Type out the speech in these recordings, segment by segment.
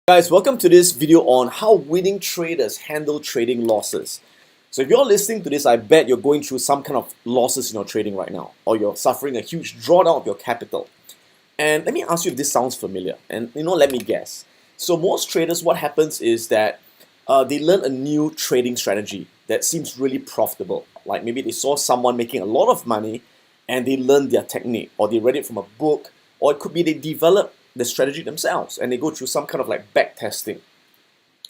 Guys, welcome to this video on how winning traders handle trading losses. So if you're listening to this, I bet you're going through some kind of losses in your trading right now, or you're suffering a huge drawdown of your capital. And let me ask you if this sounds familiar, and let me guess. So most traders, what happens is that they learn a new trading strategy that seems really profitable. Like maybe they saw someone making a lot of money and they learned their technique, or they read it from a book, or it could be they developed the strategy themselves and they go through some kind of like back testing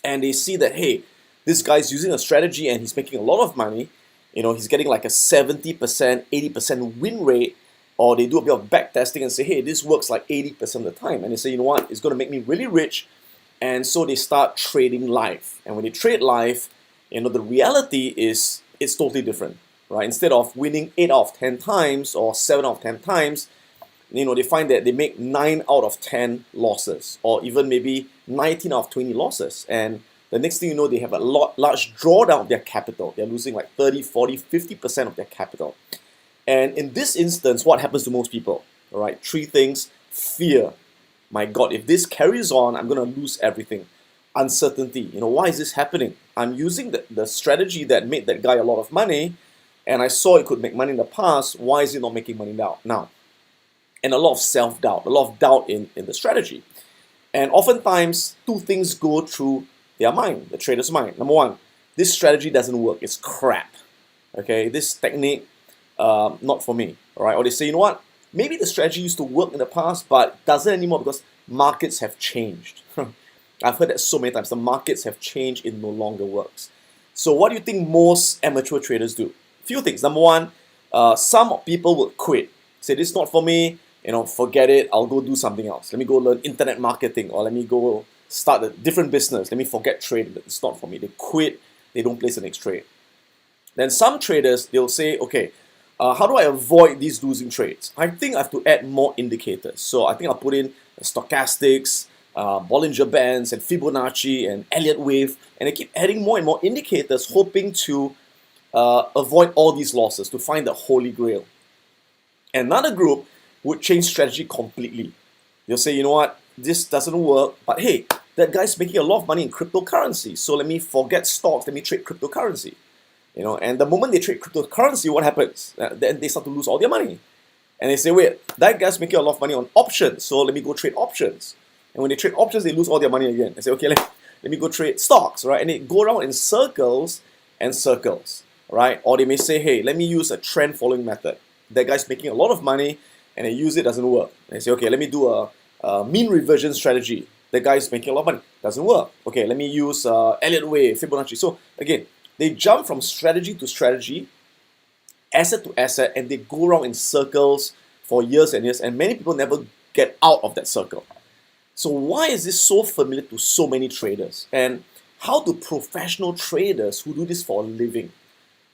and they see that, hey, this guy's using a strategy and he's making a lot of money. He's getting like a 70%, 80% win rate, or they do a bit of back testing and say, hey, this works like 80% of the time, and they say, you know what, it's going to make me really rich. And so they start trading live, and when they trade live, the reality is it's totally different, right? Instead of winning 8 out of 10 times or 7 out of 10 times, they find that they make 9 out of 10 losses, or even maybe 19 out of 20 losses. And the next thing you know, they have a large drawdown of their capital. They're losing like 30, 40, 50% of their capital. And in this instance, what happens to most people? All right, 3 things. Fear. My God, if this carries on, I'm going to lose everything. Uncertainty. Why is this happening? I'm using the strategy that made that guy a lot of money, and I saw it could make money in the past. Why is it not making money now? And a lot of self-doubt, a lot of doubt in the strategy. And oftentimes, 2 things go through their mind, the trader's mind. Number 1, this strategy doesn't work, it's crap. Okay, this technique, not for me. All right, or they say, you know what, maybe the strategy used to work in the past, but doesn't anymore because markets have changed. I've heard that so many times, the markets have changed, it no longer works. So what do you think most amateur traders do? Few things. Number 1, some people will quit. Say, this is not for me. Forget it, I'll go do something else. Let me go learn internet marketing, or let me go start a different business. Let me forget trading. It's not for me. They quit, they don't place the next trade. Then some traders, they'll say, okay, how do I avoid these losing trades? I think I have to add more indicators. So I think I'll put in stochastics, Bollinger Bands, and Fibonacci, and Elliott Wave, and I keep adding more and more indicators, hoping to avoid all these losses, to find the holy grail. Another group would change strategy completely. They'll say, you know what, this doesn't work, but hey, that guy's making a lot of money in cryptocurrency, so let me forget stocks, let me trade cryptocurrency. And the moment they trade cryptocurrency, what happens? Then they start to lose all their money. And they say, wait, that guy's making a lot of money on options, so let me go trade options. And when they trade options, they lose all their money again. They say, okay, let me go trade stocks, right? And they go around in circles and circles, right? Or they may say, hey, let me use a trend following method. That guy's making a lot of money, and they use it, doesn't work. And they say, okay, let me do a mean reversion strategy. The guy's making a lot of money, doesn't work. Okay, let me use Elliott Wave, Fibonacci. So again, they jump from strategy to strategy, asset to asset, and they go around in circles for years and years, and many people never get out of that circle. So why is this so familiar to so many traders? And how do professional traders who do this for a living,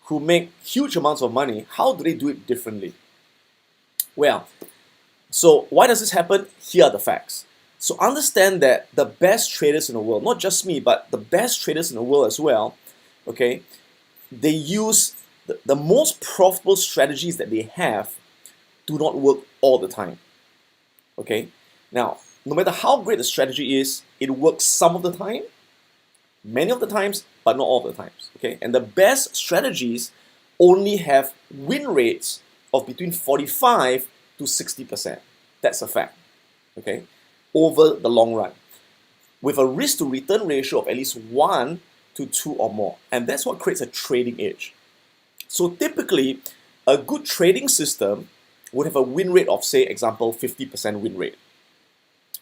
who make huge amounts of money, how do they do it differently? Well, so why does this happen? Here are the facts. So understand that the best traders in the world, not just me, but the best traders in the world as well, okay, they use the most profitable strategies that they have do not work all the time. Okay, now, no matter how great the strategy is, it works some of the time, many of the times, but not all the times. Okay, and the best strategies only have win rates of between 45 to 60%. That's a fact, okay, over the long run, with a risk to return ratio of at least 1 to 2 or more. And that's what creates a trading edge. So typically, a good trading system would have a win rate of, say, example, 50% win rate.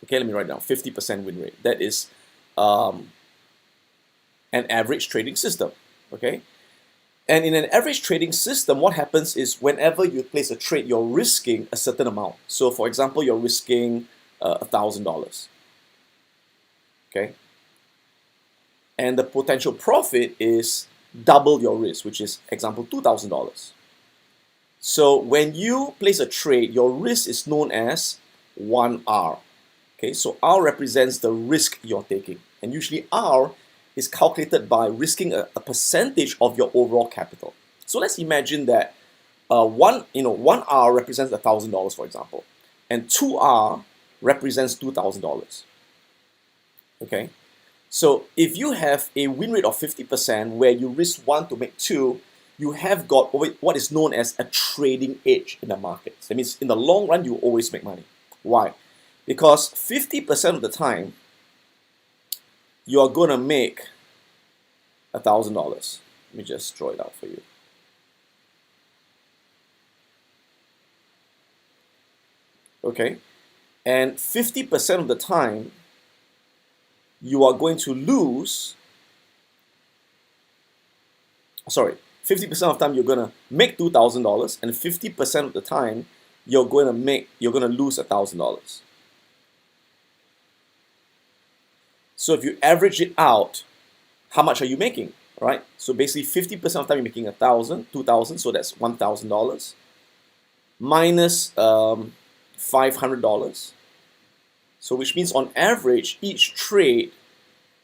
Okay, let me write down 50% win rate. That is an average trading system, okay? And in an average trading system, what happens is whenever you place a trade, you're risking a certain amount. So for example, you're risking $1,000, okay? And the potential profit is double your risk, which is, example, $2,000. So when you place a trade, your risk is known as 1R. Okay, so R represents the risk you're taking. And usually R is calculated by risking a percentage of your overall capital. So let's imagine that 1R represents $1,000, for example, and 2R represents $2,000. Okay, so if you have a win rate of 50% where you risk 1 to make 2, you have got what is known as a trading edge in the markets. That means in the long run, you always make money. Why? Because 50% of the time, you are going to make $1,000. Let me just draw it out for you. Okay, and 50% of the time, you are going to lose. Sorry, 50% of the time you're going to make $2,000, and 50% of the time you're going to lose $1,000. So if you average it out, how much are you making, right? So basically 50% of the time you're making $2,000, so that's $1,000 minus $500. So which means on average, each trade,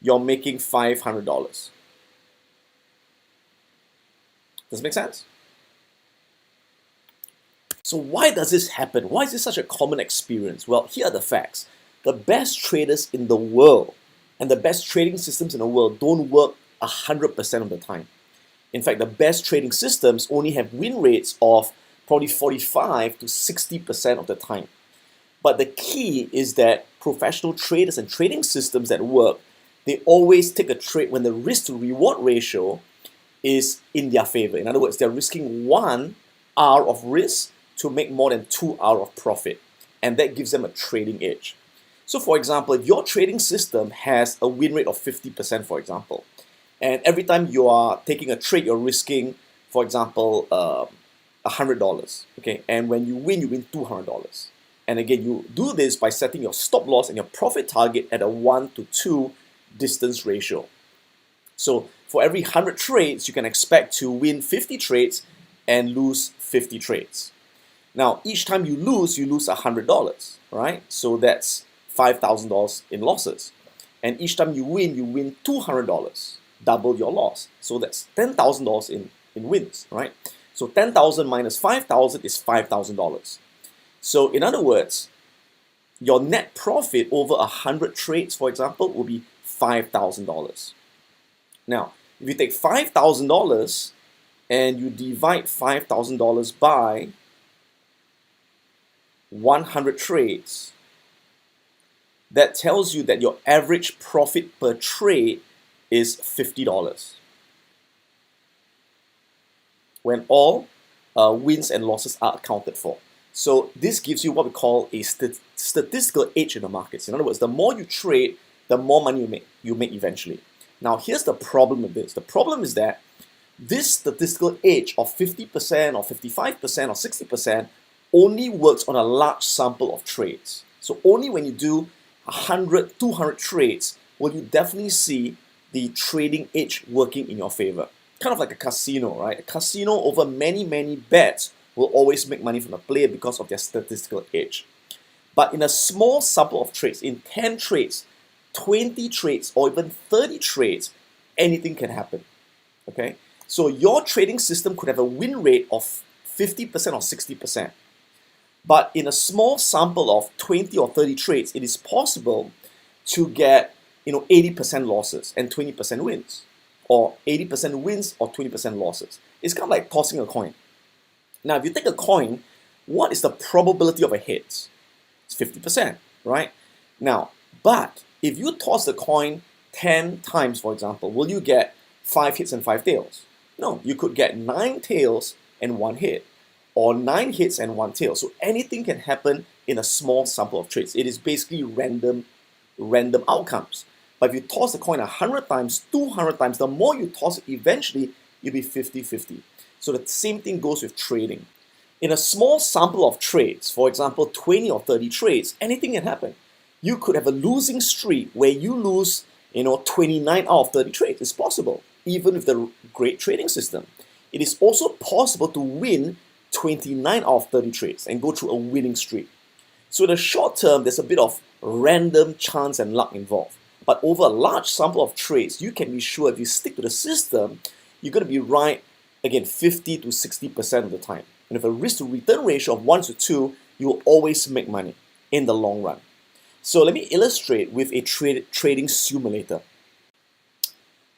you're making $500. Does it make sense? So why does this happen? Why is this such a common experience? Well, here are the facts. The best traders in the world and the best trading systems in the world don't work 100% of the time. In fact, the best trading systems only have win rates of probably 45 to 60% of the time. But the key is that professional traders and trading systems that work, they always take a trade when the risk to reward ratio is in their favor. In other words, they're risking 1 hour of risk to make more than 2 hours of profit. And that gives them a trading edge. So for example, if your trading system has a win rate of 50%, for example, and every time you are taking a trade, you're risking, for example, $100, okay? And when you win $200. And again, you do this by setting your stop loss and your profit target at a 1 to 2 distance ratio. So for every 100 trades, you can expect to win 50 trades and lose 50 trades. Now, each time you lose $100, right? So that's $5,000 in losses. And each time you win $200, double your loss. So that's $10,000 in wins, right? So 10,000 minus 5,000 is $5,000. So in other words, your net profit over 100 trades, for example, will be $5,000. Now, if you take $5,000 and you divide $5,000 by 100 trades, that tells you that your average profit per trade is $50 when all wins and losses are accounted for. So this gives you what we call a statistical edge in the markets. In other words, the more you trade, the more money you make eventually. Now, here's the problem with this. The problem is that this statistical edge of 50% or 55% or 60% only works on a large sample of trades. So only when you do 100, 200 trades will you definitely see the trading edge working in your favor. Kind of like a casino, right? A casino over many, many bets will always make money from the player because of their statistical edge. But in a small sample of trades, in 10 trades, 20 trades, or even 30 trades, anything can happen, okay? So your trading system could have a win rate of 50% or 60%. But in a small sample of 20 or 30 trades, it is possible to get 80% losses and 20% wins, or 80% wins or 20% losses. It's kind of like tossing a coin. Now, if you take a coin, what is the probability of a hit? It's 50%, right? Now, but if you toss the coin 10 times, for example, will you get 5 hits and 5 tails? No, you could get 9 tails and 1 hit, or 9 hits and 1 tail. So anything can happen in a small sample of trades. It is basically random outcomes. But if you toss the coin 100 times, 200 times, the more you toss it, eventually you'll be 50-50. So the same thing goes with trading. In a small sample of trades, for example, 20 or 30 trades, anything can happen. You could have a losing streak where you lose 29 out of 30 trades. It's possible, even with the great trading system. It is also possible to win 29 out of 30 trades and go through a winning streak. So in the short term, there's a bit of random chance and luck involved. But over a large sample of trades, you can be sure if you stick to the system, you're going to be right, again, 50 to 60% of the time. And with a risk to return ratio of 1 to 2, you will always make money in the long run. So let me illustrate with a trading simulator.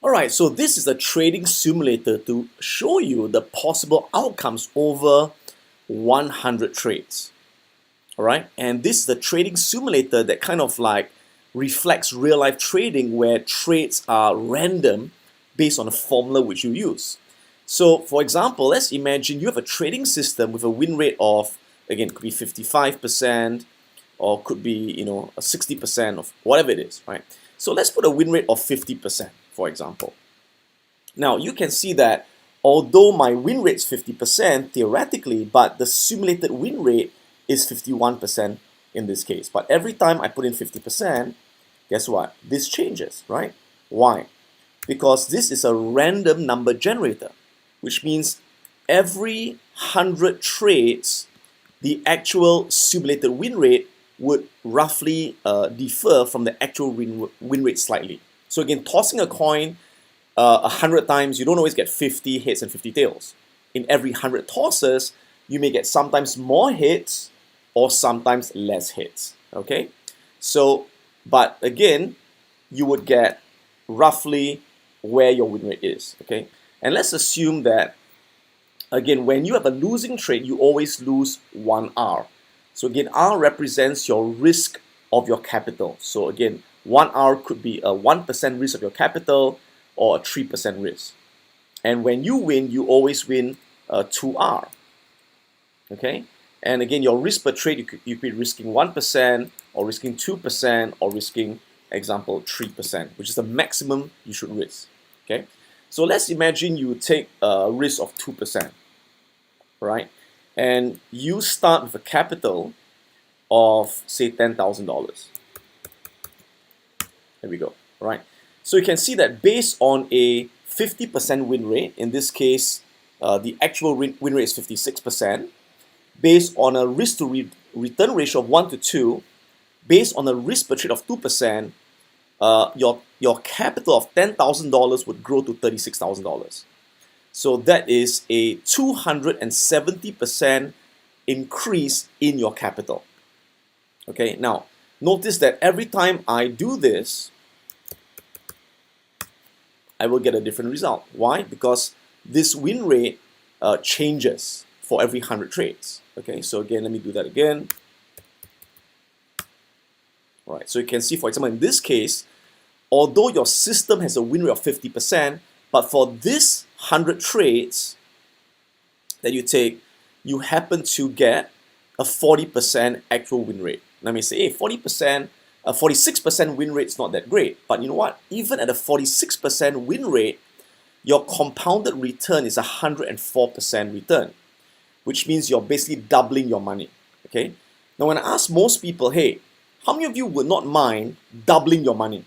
Alright, so this is a trading simulator to show you the possible outcomes over 100 trades. Alright, and this is the trading simulator that kind of like reflects real life trading where trades are random based on a formula which you use. So for example, let's imagine you have a trading system with a win rate of, again, could be 55% or could be, a 60% of whatever it is, right? So let's put a win rate of 50%, for example. Now you can see that although my win rate is 50% theoretically, but the simulated win rate is 51% in this case. But every time I put in 50%, guess what? This changes, right? Why? Because this is a random number generator, which means every 100 trades, the actual simulated win rate would roughly differ from the actual win rate slightly. So again, tossing a coin 100 times, you don't always get 50 hits and 50 tails. In every 100 tosses, you may get sometimes more hits or sometimes less hits, okay? So, but again, you would get roughly where your win rate is, okay? And let's assume that, again, when you have a losing trade, you always lose 1 R. So again, R represents your risk of your capital. So again, 1 R could be a 1% risk of your capital or a 3% risk. And when you win, you always win 2 R, okay? And again, your risk per trade, you could be risking 1% or risking 2% or risking, example, 3%, which is the maximum you should risk, okay? So let's imagine you take a risk of 2%, right? And you start with a capital of, say, $10,000. There we go, right? So you can see that based on a 50% win rate, in this case, the actual win rate is 56%, based on a risk to return ratio of 1 to 2, based on a risk per trade of 2%, your capital of $10,000 would grow to $36,000. So that is a 270% increase in your capital. Okay, now notice that every time I do this, I will get a different result. Why? Because this win rate changes for every 100 trades. Okay, so again, let me do that again. All right, so you can see, for example, in this case, although your system has a win rate of 50%, but for this 100 trades that you take, you happen to get a 40% actual win rate. Let me say, hey, 40%, a 46% win rate is not that great. But you know what? Even at a 46% win rate, your compounded return is a 104% return, which means you're basically doubling your money. Okay. Now, when I ask most people, hey, how many of you would not mind doubling your money?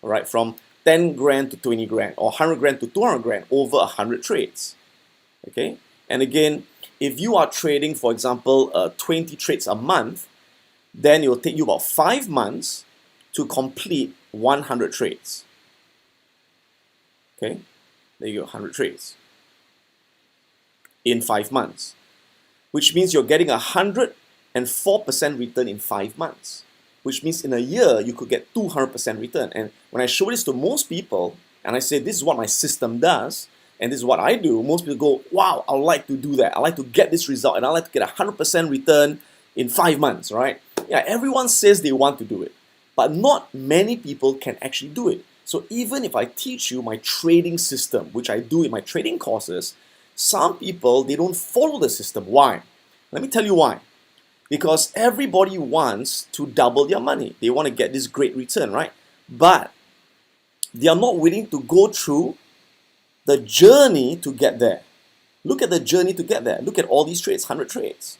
All right, from 10 grand to 20 grand or 100 grand to 200 grand over 100 trades. Okay. And again, if you are trading, for example, 20 trades a month, then it will take you about 5 months to complete 100 trades. Okay, there you go, 100 trades in 5 months, which means you're getting 104% return in 5 months, which means in a year you could get 200% return. And when I show this to most people and I say this is what my system does and this is what I do, most people go, wow, I'd like to do that. I'd like to get this result and I'd like to get 100% return in 5 months, right? Yeah, everyone says they want to do it, but not many people can actually do it. So even if I teach you my trading system, which I do in my trading courses, some people, they don't follow the system. Why? Let me tell you why. Because everybody wants to double their money. They want to get this great return, right? But they are not willing to go through the journey to get there. Look at the journey to get there. Look at all these trades, 100 trades.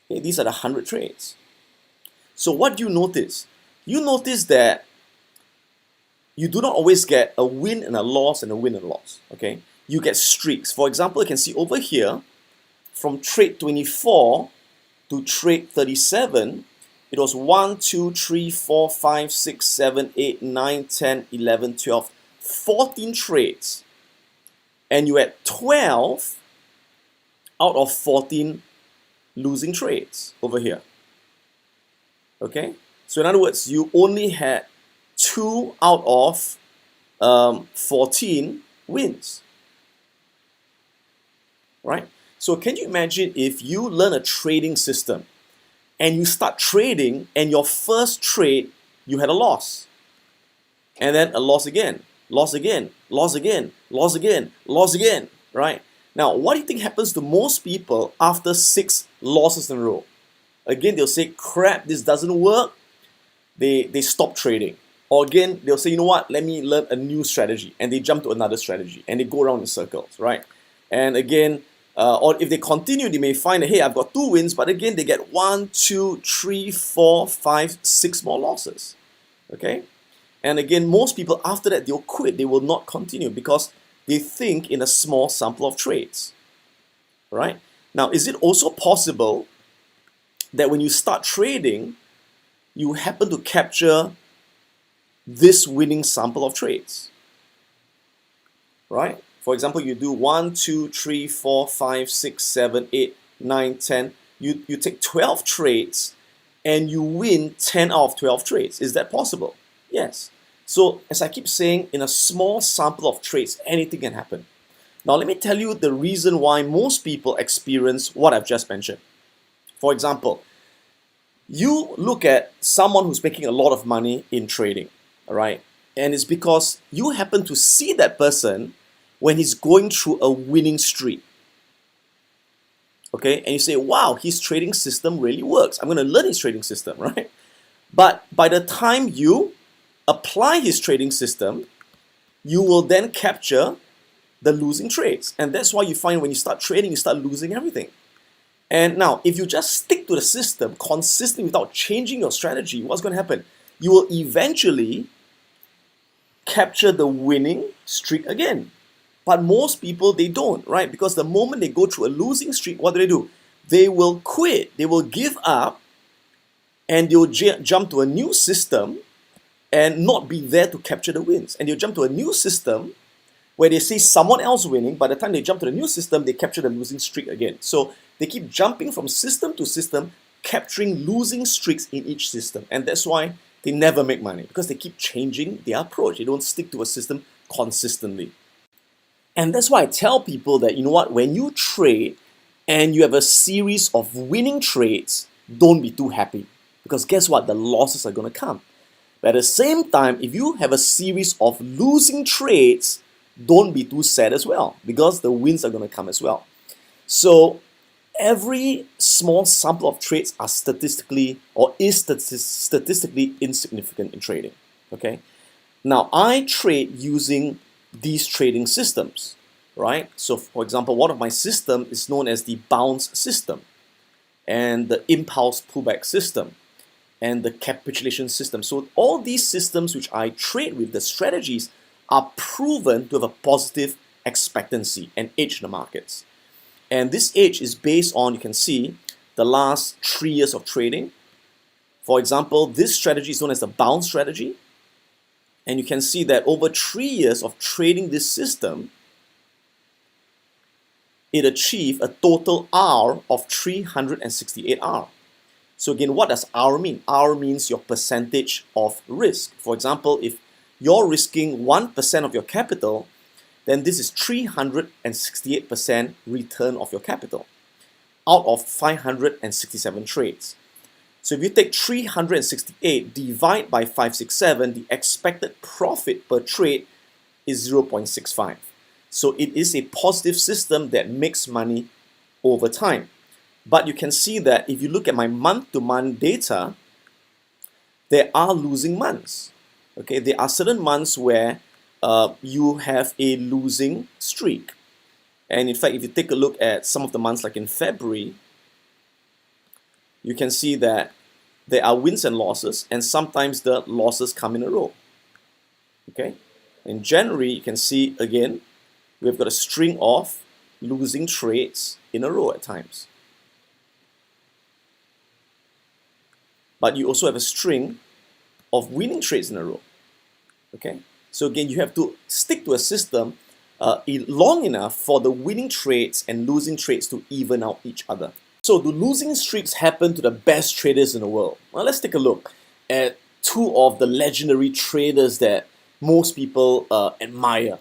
Okay, these are the 100 trades. So what do you notice? You notice that you do not always get a win and a loss and a win and a loss. Okay, you get streaks. For example, you can see over here, from trade 24 to trade 37, it was 1, 2, 3, 4, 5, 6, 7, 8, 9, 10, 11, 12, 14 trades. And you had 12 out of 14 losing trades over here. Okay? So in other words, you only had 2 out of 14 wins, right? So can you imagine if you learn a trading system and you start trading and your first trade, you had a loss, and then a loss again, loss again, loss again, loss again, loss again, right? Now, what do you think happens to most people after 6 losses in a row? Again, they'll say, crap, this doesn't work. They stop trading. Or again, they'll say, you know what, let me learn a new strategy. And they jump to another strategy and they go around in circles, right? And again, or if they continue, they may find that, hey, I've got 2 wins, but again, they get 1, 2, 3, 4, 5, 6 more losses, okay? And again, most people after that, they'll quit. They will not continue because they think in a small sample of trades, right? Now, is it also possible that when you start trading, you happen to capture this winning sample of trades, right? For example, you do 1, 2, 3, 4, 5, 6, 7, 8, 9, 10. You take 12 trades and you win 10 out of 12 trades. Is that possible? Yes. So as I keep saying, in a small sample of trades, anything can happen. Now let me tell you the reason why most people experience what I've just mentioned. For example, you look at someone who's making a lot of money in trading, all right? And it's because you happen to see that person when he's going through a winning streak. Okay, and you say, wow, his trading system really works. I'm going to learn his trading system, right? But by the time you apply his trading system, you will then capture the losing trades. And that's why you find when you start trading, you start losing everything. And now, if you just stick to the system consistently without changing your strategy, what's going to happen? You will eventually capture the winning streak again. But most people, they don't, right? Because the moment they go through a losing streak, what do? They will quit, they will give up, and they'll jump to a new system and not be there to capture the wins. And they'll jump to a new system where they see someone else winning. By the time they jump to the new system, they capture the losing streak again. So they keep jumping from system to system, capturing losing streaks in each system. And that's why they never make money, because they keep changing their approach. They don't stick to a system consistently. And that's why I tell people that, you know what, when you trade and you have a series of winning trades, don't be too happy. Because guess what? The losses are going to come. But at the same time, if you have a series of losing trades, don't be too sad as well, because the wins are going to come as well. So every small sample of trades are statistically insignificant in trading. Okay. Now I trade using these trading systems, right? So for example, one of my system is known as the bounce system, and the impulse pullback system, and the capitulation system. So all these systems which I trade with, the strategies, are proven to have a positive expectancy and age in the markets. And this age is based on, you can see, the last 3 years of trading. For example, this strategy is known as the bounce strategy. And you can see that over 3 years of trading this system, it achieved a total R of 368 R. So again, what does R mean? R means your percentage of risk. For example, if you're risking 1% of your capital, then this is 368% return of your capital out of 567 trades. So if you take 368 divide by 567, the expected profit per trade is 0.65. So it is a positive system that makes money over time. But you can see that if you look at my month-to-month data, there are losing months. Okay, there are certain months where you have a losing streak. And in fact, if you take a look at some of the months like in February, you can see that there are wins and losses, and sometimes the losses come in a row. Okay, in January, you can see again, we've got a string of losing trades in a row at times. But you also have a string of winning trades in a row. Okay, so again, you have to stick to a system long enough for the winning trades and losing trades to even out each other. So do losing streaks happen to the best traders in the world? Well, let's take a look. at two of the legendary traders that most people admire.